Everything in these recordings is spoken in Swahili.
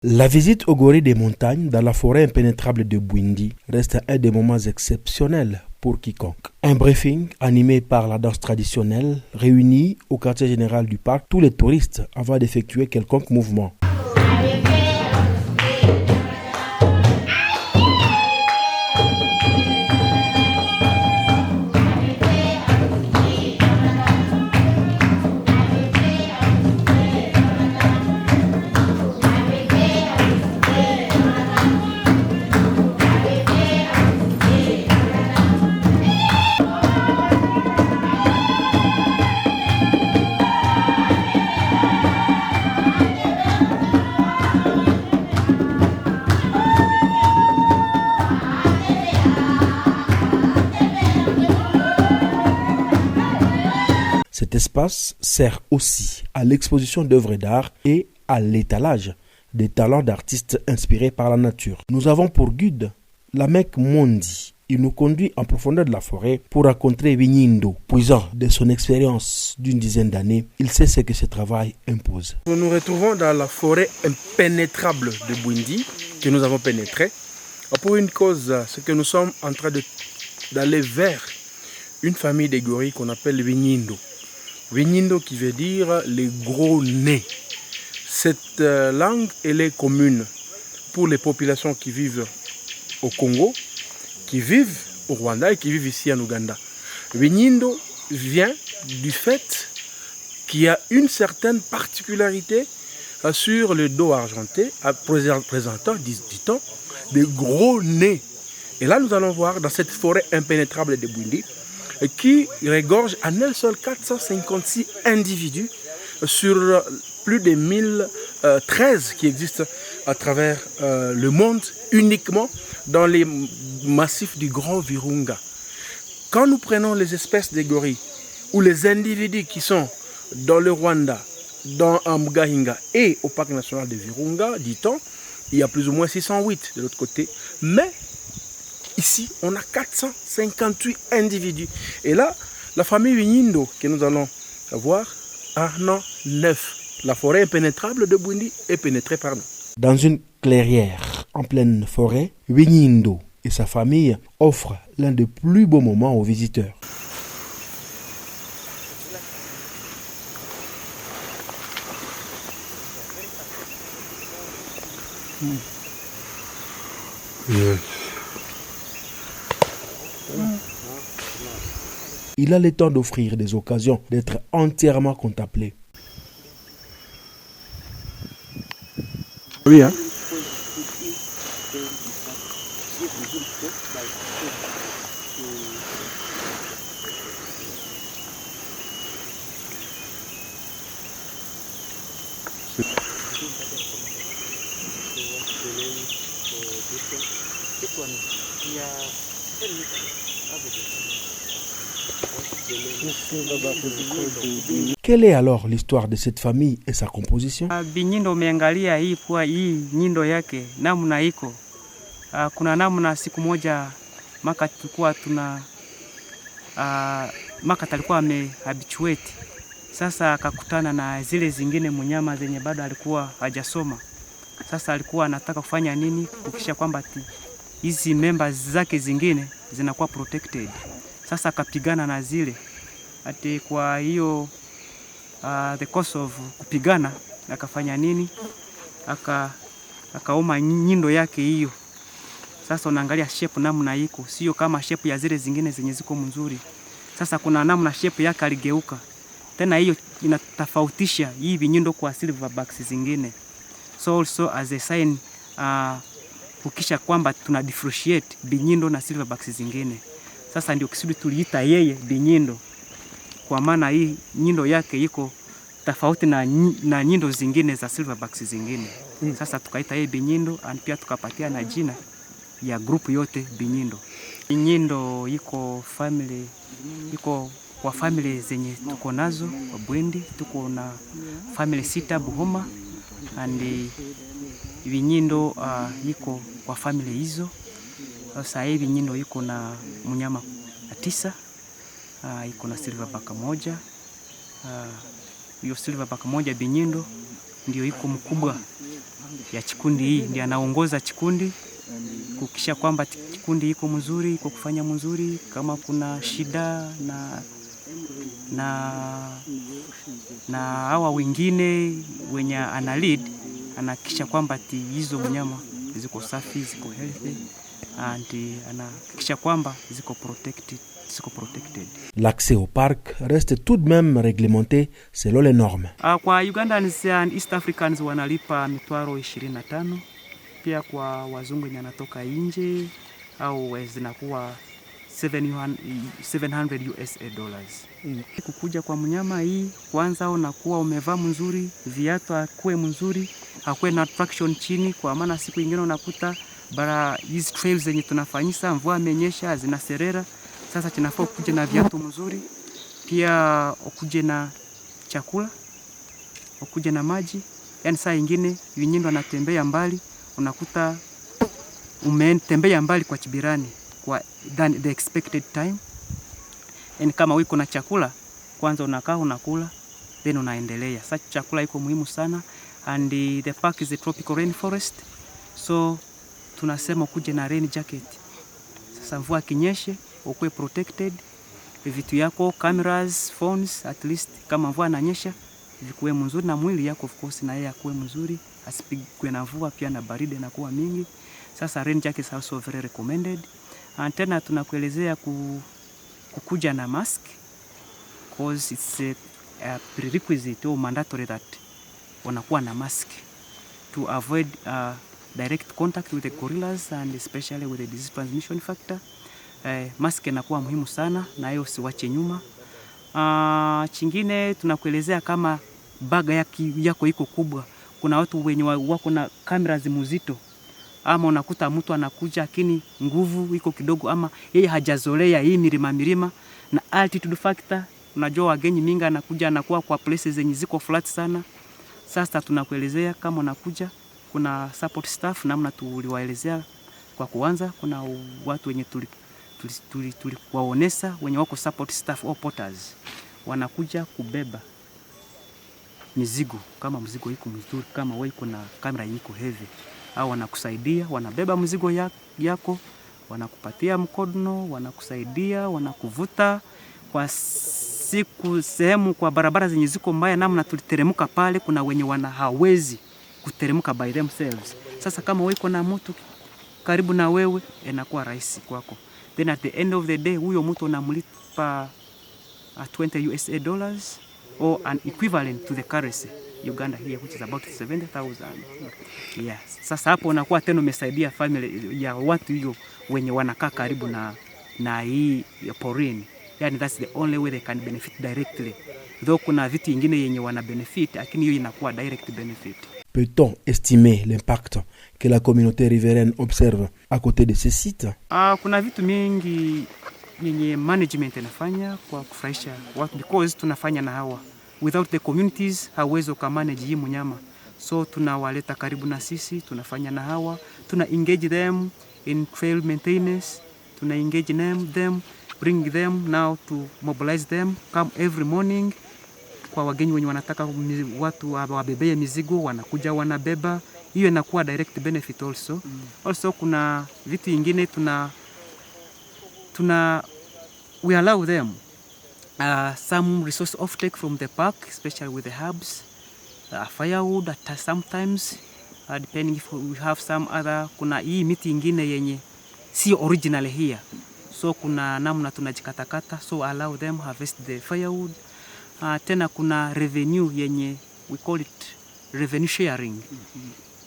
La visite au gorille des montagnes dans la forêt impénétrable de Bwindi reste un des moments exceptionnels pour quiconque. Un briefing animé par la danse traditionnelle réunit au quartier général du parc tous les touristes avant d'effectuer quelconque mouvement. Cet espace sert aussi à l'exposition d'œuvres d'art et à l'étalage des talents d'artistes inspirés par la nature. Nous avons pour guide la Mec Mondi. Il nous conduit en profondeur de la forêt pour rencontrer Vignindo. Puisant de son expérience d'une dizaine d'années, il sait ce que ce travail impose. Nous nous retrouvons dans la forêt impénétrable de Bwindi que nous avons pénétrée. Pour une cause, c'est que nous sommes en train d'aller vers une famille de gorilles qu'on appelle Vignindo. Vignindo qui veut dire les gros nez. Cette langue, elle est commune pour les populations qui vivent au Congo, qui vivent au Rwanda et qui vivent ici en Ouganda. Vignindo vient du fait qu'il y a une certaine particularité sur le dos argenté, présentant, dit-on, des gros nez. Et là, nous allons voir dans cette forêt impénétrable de Bwindi, qui regorge à elle seule 456 individus sur plus de 1013 qui existent à travers le monde, uniquement dans les massifs du Grand Virunga. Quand nous prenons les espèces de gorilles ou les individus qui sont dans le Rwanda, dans Amgahinga et au parc national de Virunga, dit-on, il y a plus ou moins 608 de l'autre côté, mais ici, on a 458 individus. Et là, la famille Vignindo que nous allons voir en a 9. La forêt impénétrable de Bwindi est pénétrée par nous. Dans une clairière en pleine forêt, Vignindo et sa famille offrent l'un des plus beaux moments aux visiteurs. Yes. Il a le temps d'offrir des occasions d'être entièrement contemplé. Oui, hein? Quelle est alors l'histoire de cette famille et sa composition? Binyindo umeangalia hii pua hii nyindo yake namna iko. Kuna namna siku moja maka tulikuwa tuna maka alikuwa amehabituate. Sasa akakutana na zile zingine mnyama zenye bado alikuwa hajasoma. Sasa alikuwa anataka kufanya nini kuhakikisha kwamba hizi members zake zingine zinakuwa protected. Sasa akapigana na zile. Ati kwa hiyo the course of kupigana akafanya nini? Akauma nyindo yake hiyo. Sasa unaangalia shape namna iko, sio kama shape ya zile zingine zenye ziko mzuri. Sasa kuna namna shape yake aligeuka. Tena hiyo inatofautisha hii vinyindo kwa silverbacks zingine. So also as a sign kukisha kwamba tuna differentiate binyindo na silverbacks zingine. Sasa ndio kisudi tuliita yeye binyindo. Kwa maana hii nyindo yake iko tofauti na nyindo zingine za silverbacks zingine. Sasa tukaita yeye binyindo, pia tukapatia na jina ya group yote binyindo. Binyindo iko kwa family zenye tuko nazo kwa Bwindi, tuko na family sita Buhoma, and binyindo iko kwa family hizo. Sasa hii binyindo iko na mnyama 9, iko na silverback moja. Hiyo silverback moja binyindo ndio iko mkubwa ya chikundi hii, ndiye anaongoza chikundi kukisha kwamba chikundi iko mzuri, iko kufanya mzuri. Kama kuna shida na hawa wengine wenye ana lead, anahakikisha kwamba hizo mnyama ziko safi, ziko healthy, and anahakikisha kwamba ziko protected. L'accès au parc reste tout de même réglementé selon les normes. Kwa Ugandans and East Africans wanalipa mitwaro 25. Pia kwa wazungu wenye anatoka nje au zinakuwa $700. Kukuja kwa mnyama hii, kwanza unakuwa umevaa mzuri, viatu akuwe mzuri, hakuwe na traction chini, kwa maana siku nyingine unakuta bara hizi trails zenye tunafanyisa mvua amenyesha zinaserera. Sasa tunafaa ukuje na viatu mzuri, pia ukuje na chakula, ukuje na maji. Yani saa nyingine vinyendo anatembea mbali, unakuta umetembea mbali kwa chibirani kwa than the expected time. Yani kama wiko na chakula, kwanza unakaa unakula, then unaendelea. Sasa chakula iko muhimu sana, and the park is a tropical rainforest, so tunasema ukuje na rain jacket. Sasa mvua kinyeshe ukue protected, vitu yako, cameras, phones, at least kama mvua inanyesha vikuwe mzuri, na mwili yako of course na yeye akuwe mzuri, asipigwe na mvua pia na baridi na kuwa mingi. Sasa rain jacket is also very recommended. And tena tunakuelezea kukuja na mask, because it's a prerequisite or mandatory that unakuwa na mask to avoid direct contact with the gorillas, and especially with the disease transmission factor. Mask inakuwa muhimu sana, na hiyo usiwache nyuma. Chingine tunakuelezea kama baga yako iko kubwa. Kuna watu wenye wako na cameras mzito, ama unakuta mtu anakuja lakini nguvu iko kidogo, ama yeye hajazolea hii milima na altitude factor. Unajua wageni mingi anakuja anakuwa kwa places zenye ziko flat sana. Sasa tunakuelezea kama unakuja, kuna support staff namna tuliwaelezea kwa kuanza. Kuna watu wenye tulikuwaonesa wenye wako support staff au porters, wanakuja kubeba mizigo. Kama mzigo iko mzuri, kama wewe iko na kamera iko heavy, au wanakusaidia, wanabeba mzigo yako, wanakupatia mkono, wanakusaidia, wanakuvuta kwa siku sehemu kwa barabara zenye ziko mbaya. Namna tuliteremka pale, kuna wenye hawezi kuteremka by themselves. Sasa kama wewe iko na mtu karibu na wewe, inakuwa rahisi kwako. Then at the end of the day, huyo mtu unamlipa $20 or an equivalent to the currency Uganda here, which is about 70,000. Yes. Sasa hapo unakuwa tena umesaidia family ya watu hiyo wenye wanakaa karibu na hii porini. Yani that's the only way they can benefit directly. Though kuna vitu vingine yenye wana benefit, lakini hiyo inakuwa direct benefit. Peut-on estimer l'impact que la communauté riveraine observe à côté de ces sites? Kuna vitu mingi yenye management inafanya kwa kufurahisha watu, because tunafanya na hawa. Without the communities hawezi kumanage hii mnyama. So tunawaleta karibu na sisi, tunafanya na hawa, tuna engage them in trail maintenance, tuna engage them, bring them now to mobilize them, come every morning. Kwa wageni wenye wanataka watu wabebee mizigo, wanakuja wanabeba. Hiyo inakuwa direct benefit also. Also kuna vitu vingine we allow them some resource offtake from the park, especially with the herbs, firewood sometimes, depending if we have some other. Kuna hii miti ingine yenye si original here, so kuna namna tunajikatakata, so allow them harvest the firewood. Tena kuna revenue yenye we call it revenue sharing.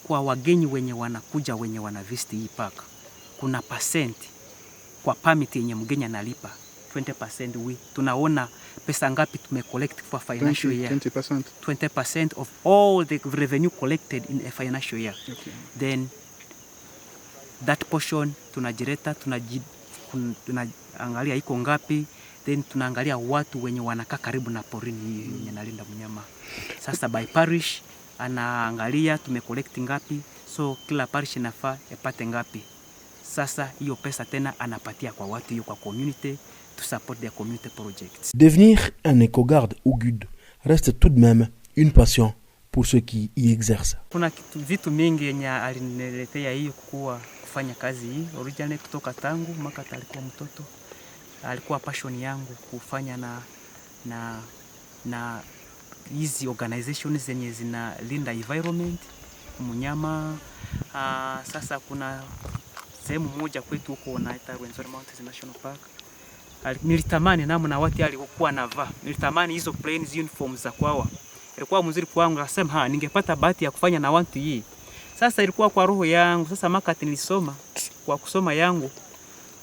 Kwa wageni wenye wanakuja, wenye wana visit hii park, kuna percent kwa permit yenye mgeni analipa 20%. Tunaona pesa ngapi tumecollect for financial year. 20% of all the revenue collected in a financial year. Okay. Then that portion tunajireta, tunaangalia iko ngapi, then tunaangalia watu wenye wanakaa karibu na porini hii yenye nalinda mnyama. Sasa by parish anaangalia tumecollect ngapi, so kila parish inafaa ipate ngapi. Sasa hiyo pesa tena anapatia kwa watu hiyo, kwa community, to support their community projects. Devenir un éco-garde ou guide reste tout de même une passion pour ceux qui y exercent. Kuna vitu mingi yenye aliniletea hiyo kufanya kazi hii originally kutoka tangu mwaka alikuwa mtoto. Alikuwa passion yangu kufanya na hizi organizations zenye zinalinda environment mnyama. Sasa kuna sehemu moja kwetu huko naita Rwenzori Mountains National Park. Nilitamani namna watu alikuwa navaa. Nilitamani hizo plains uniforms za kwao. Ilikuwa mzuri kwangu, nasema ningepata bahati ya kufanya na watu hii. Sasa ilikuwa kwa roho yangu. Sasa makati nilisoma kwa kusoma yangu.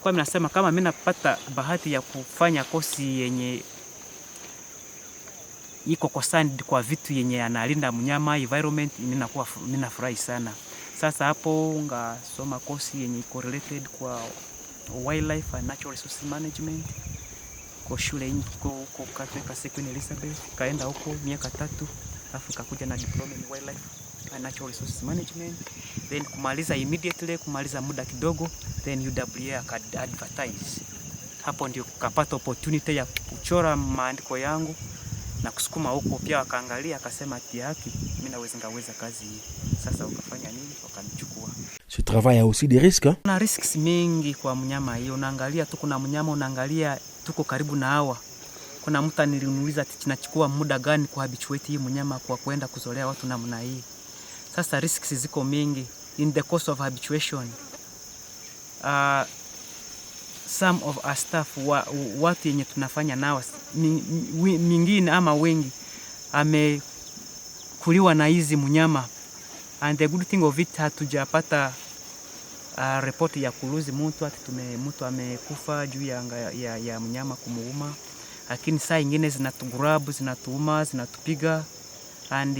Kwa mimi nasema kama mimi napata bahati ya kufanya kosi yenye iko concerned kwa vitu yenye analinda mnyama environment, mimi nafurahi sana. Sasa hapo ngasoma kosi yenye correlated kwa wildlife and natural resource management kwa shule huko katika Queen Elizabeth. Kaenda huko miaka 3 alafu kakuja na diploma in wildlife and natural resource management, then kumaliza muda kidogo, then UWA advertise. Hapo ndio kapata opportunity ya kuchora maandiko yangu na kusukuma huko. Pia wakaangalia akasema ati haki mimi naweza kazi hii. Sasa ukafanya nini? Wakanichukua. Ce travail a aussi des risques. Kuna risks mingi kwa mnyama hiyo. Unaangalia tu kuna mnyama, unaangalia tuko karibu na hawa. Kuna mtu aniliniuliza ati tunachukua muda gani kwa habituate hii mnyama kwa kwenda kuzolea watu namna hii. Sasa risks ziko mingi in the course of habituation. Some of our staff watu yenye tunafanya nao mingine ama wengi amekuliwa na hizi mnyama, and the good thing of it hatujapata report ya kuluzi mtu ati mtu amekufa juu ya mnyama kumuuma, lakini saa nyingine zinatugrab, zinatuuma, zinatupiga, and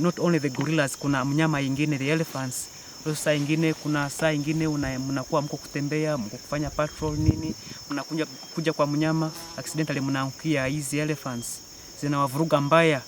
not only the gorillas, kuna mnyama nyingine the elephants. Saa ingine kuna saa ingine mnakuwa mko kutembea, mko kufanya patrol nini, mnakuja kwa mnyama accidentally mnaangukia hizi elephants, zinawavuruga mbaya.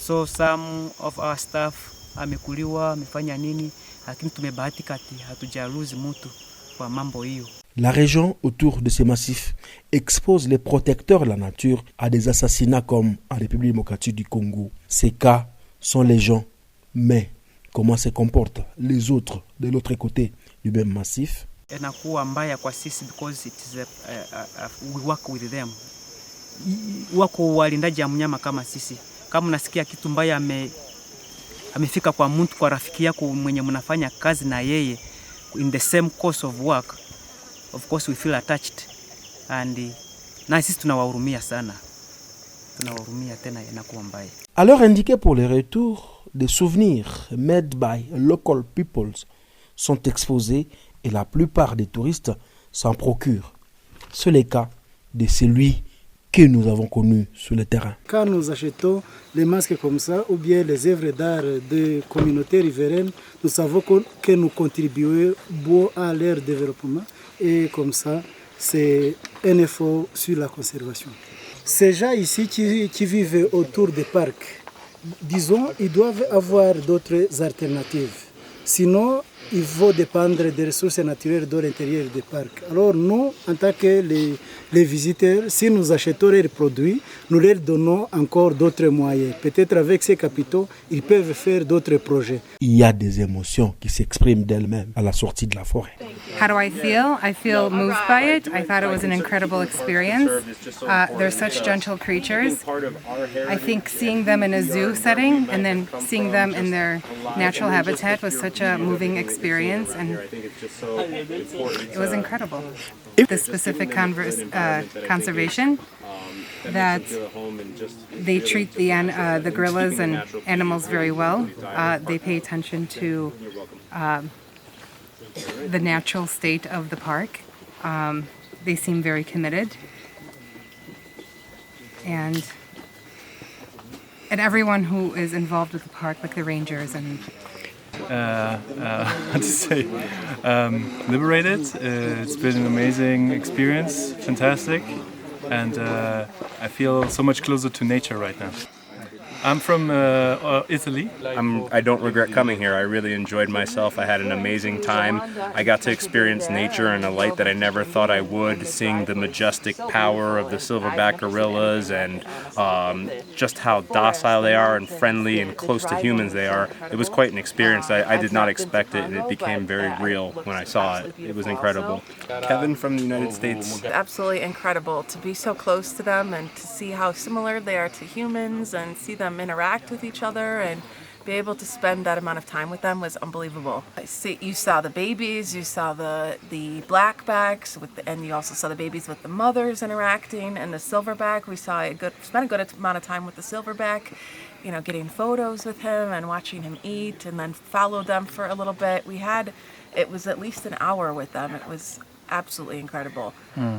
So some of our staff amekuliwa, amefanya nini, lakini tumebahatika ati hatujaluzi mtu kwa mambo hiyo. La région autour de ces massifs expose les protecteurs de la nature à des assassinats comme en République démocratique du Congo. Ces cas sont légion, mais comment se comportent les autres de l'autre côté du même massif? Inakuwa mbaya kwa sisi because it is we work with them. Wako walindaji ya mnyama kama sisi. Kama unasikia kitu mbaya amefika kwa mtu, kwa rafiki yako mwenye mnafanya kazi na yeye in the same course of work, of course we feel attached, and na sisi tunawahurumia sana. Tunawahurumia tena inakuwa mbaya. Alors indiqué pour les retours, des souvenirs made by local peoples sont exposés et la plupart des touristes s'en procurent. C'est le cas de celui que nous avons connu sur le terrain. Quand nous achetons les masques comme ça ou bien les œuvres d'art de communautés riveraines, nous savons que nous contribuons beaucoup à leur développement, et comme ça, c'est un effort sur la conservation. Ces gens ici qui vivent autour des parcs, disons, ils doivent avoir d'autres alternatives. Sinon, il faut dépendre des ressources naturelles de l'intérieur des parcs. Alors nous, en tant que les visiteurs, si nous achetons leurs produits, nous leur donnons encore d'autres moyens. Peut-être avec ces capitaux, ils peuvent faire d'autres projets. Il y a des émotions qui s'expriment d'elles-mêmes à la sortie de la forêt. How do I feel? I feel moved by it. I thought it was an incredible experience. They're such gentle creatures. I think seeing them in a zoo setting and then seeing them in their natural habitat was such a moving experience, and it was incredible. The specific conservation that they treat the gorillas and animals very well. They pay attention to the natural state of the park. They seem very committed, and everyone who is involved with the park, like the rangers and how to say, liberated. It's been an amazing experience, fantastic, and I feel so much closer to nature right now. I'm from Italy. I don't regret coming here. I really enjoyed myself. I had an amazing time. I got to experience nature in a light that I never thought I would, seeing the majestic power of the silverback gorillas and just how docile they are and friendly and close to humans they are. It was quite an experience. I did not expect it, and it became very real when I saw it. It was incredible. Kevin from the United States. Absolutely incredible to be so close to them and to see how similar they are to humans and see them interact with each other and be able to spend that amount of time with them was unbelievable. You saw the babies, you saw the blackbacks, and you also saw the babies with the mothers interacting, and the silverback. We spent a good amount of time with the silverback, you know, getting photos with him and watching him eat, and then followed them for a little bit. It was at least an hour with them. It was absolutely incredible.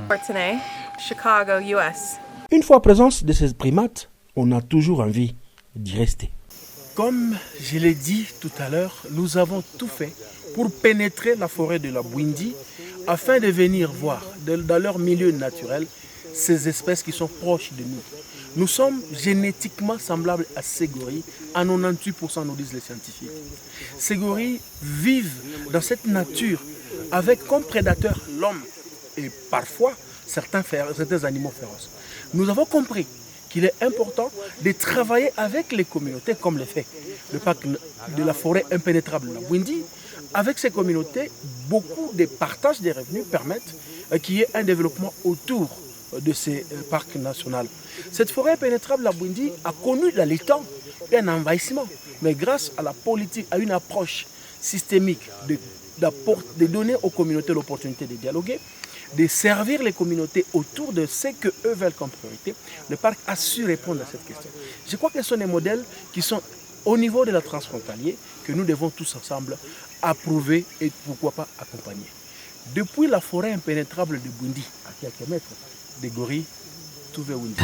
Courtenay, Chicago, US. Une fois en présence de ces primates, on a toujours envie d'y rester. Comme je l'ai dit tout à l'heure, nous avons tout fait pour pénétrer la forêt de la Bwindi afin de venir voir dans leur milieu naturel ces espèces qui sont proches de nous. Nous sommes génétiquement semblables à ces gorilles, à 98% nous disent les scientifiques. Ces gorilles vivent dans cette nature avec comme prédateur l'homme et parfois certains animaux féroces. Nous avons compris qu'il est important de travailler avec les communautés comme le fait le parc de la forêt impénétrable de la Bwindi. Avec ces communautés, beaucoup de partages des revenus permettent qu'il y ait un développement autour de ces parcs nationaux. Cette forêt impénétrable de la Bwindi a connu dans les temps un envahissement, mais grâce à la politique, à une approche systémique de donner aux communautés l'opportunité de dialoguer, de servir les communautés autour de ce qu'eux veulent comme priorité, le parc a su répondre à cette question. Je crois que ce sont des modèles qui sont au niveau de la transfrontalier que nous devons tous ensemble approuver et pourquoi pas accompagner. Depuis la forêt impénétrable de Bwindi, à quelques mètres des gorilles, tout va Bwindi.